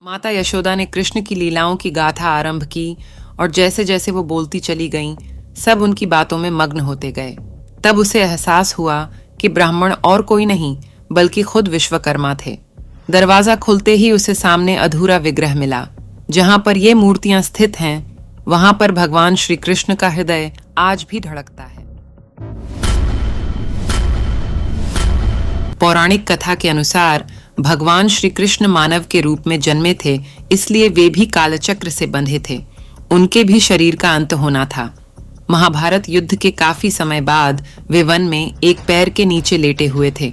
माता यशोदा ने कृष्ण की लीलाओं की गाथा आरंभ की और जैसे जैसे वो बोलती चली गईं, सब उनकी बातों में मग्न होते गए। तब उसे एहसास हुआ कि ब्राह्मण और कोई नहीं बल्कि खुद विश्वकर्मा थे। दरवाजा खुलते ही उसे सामने अधूरा विग्रह मिला। जहां पर ये मूर्तियां स्थित हैं, वहां पर भगवान श्री कृष्ण का हृदय आज भी धड़कता है। पौराणिक कथा के अनुसार भगवान श्री कृष्ण मानव के रूप में जन्मे थे, इसलिए वे भी कालचक्र से बंधे थे। उनके भी शरीर का अंत होना था। महाभारत युद्ध के काफी समय बाद वे वन में एक पैर के नीचे लेटे हुए थे।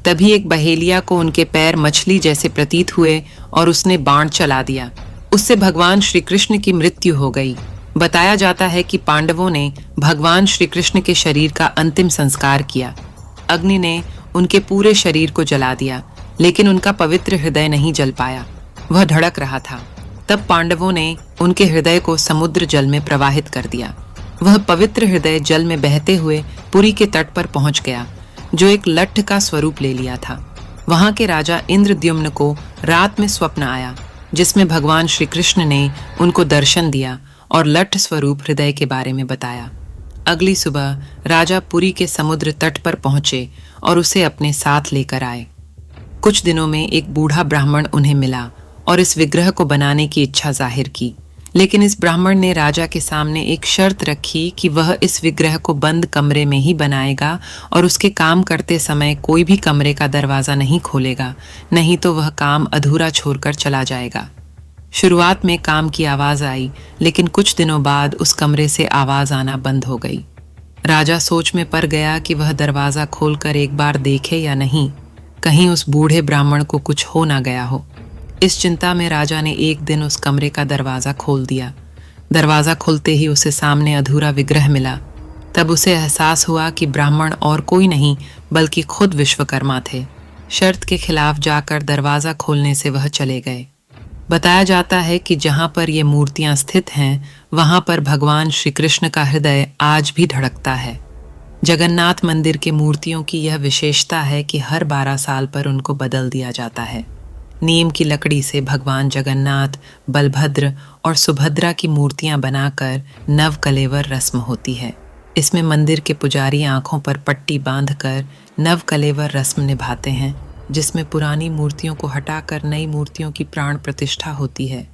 तभी एक बहेलिया को उनके पैर मछली जैसे प्रतीत हुए और उसने बाण चला दिया। उससे भगवान श्री कृष्ण की मृत्यु हो गई। बताया जाता है कि पांडवों ने भगवान श्री कृष्ण के शरीर का अंतिम संस्कार किया। अग्नि ने उनके पूरे शरीर को जला दिया, लेकिन उनका पवित्र हृदय नहीं जल पाया, वह धड़क रहा था। तब पांडवों ने उनके हृदय को समुद्र जल में प्रवाहित कर दिया। वह पवित्र हृदय जल में बहते हुए पुरी के तट पर पहुंच गया, जो एक लट्ठ का स्वरूप ले लिया था। वहां के राजा इंद्रद्युम्न को रात में स्वप्न आया, जिसमें भगवान श्री कृष्ण ने उनको दर्शन दिया और लट्ठ स्वरूप हृदय के बारे में बताया। अगली सुबह राजा पुरी के समुद्र तट पर पहुंचे और उसे अपने साथ लेकर आए। कुछ दिनों में एक बूढ़ा ब्राह्मण उन्हें मिला और इस विग्रह को बनाने की इच्छा जाहिर की, लेकिन इस ब्राह्मण ने राजा के सामने एक शर्त रखी कि वह इस विग्रह को बंद कमरे में ही बनाएगा और उसके काम करते समय कोई भी कमरे का दरवाजा नहीं खोलेगा, नहीं तो वह काम अधूरा छोड़कर चला जाएगा। शुरुआत में काम की आवाज आई, लेकिन कुछ दिनों बाद उस कमरे से आवाज आना बंद हो गई। राजा सोच में पड़ गया कि वह दरवाजा खोलकर एक बार देखे या नहीं, कहीं उस बूढ़े ब्राह्मण को कुछ हो ना गया हो। इस चिंता में राजा ने एक दिन उस कमरे का दरवाजा खोल दिया। दरवाजा खुलते ही उसे सामने अधूरा विग्रह मिला। तब उसे एहसास हुआ कि ब्राह्मण और कोई नहीं बल्कि खुद विश्वकर्मा थे। शर्त के खिलाफ जाकर दरवाजा खोलने से वह चले गए। बताया जाता है कि जहां पर ये मूर्तियां स्थित हैं, वहां पर भगवान श्री कृष्ण का हृदय आज भी धड़कता है। जगन्नाथ मंदिर के मूर्तियों की यह विशेषता है कि हर 12 साल पर उनको बदल दिया जाता है। नीम की लकड़ी से भगवान जगन्नाथ, बलभद्र और सुभद्रा की मूर्तियां बनाकर नव कलेवर रस्म होती है। इसमें मंदिर के पुजारी आंखों पर पट्टी बांधकर नव कलेवर रस्म निभाते हैं, जिसमें पुरानी मूर्तियों को हटाकर नई मूर्तियों की प्राण प्रतिष्ठा होती है।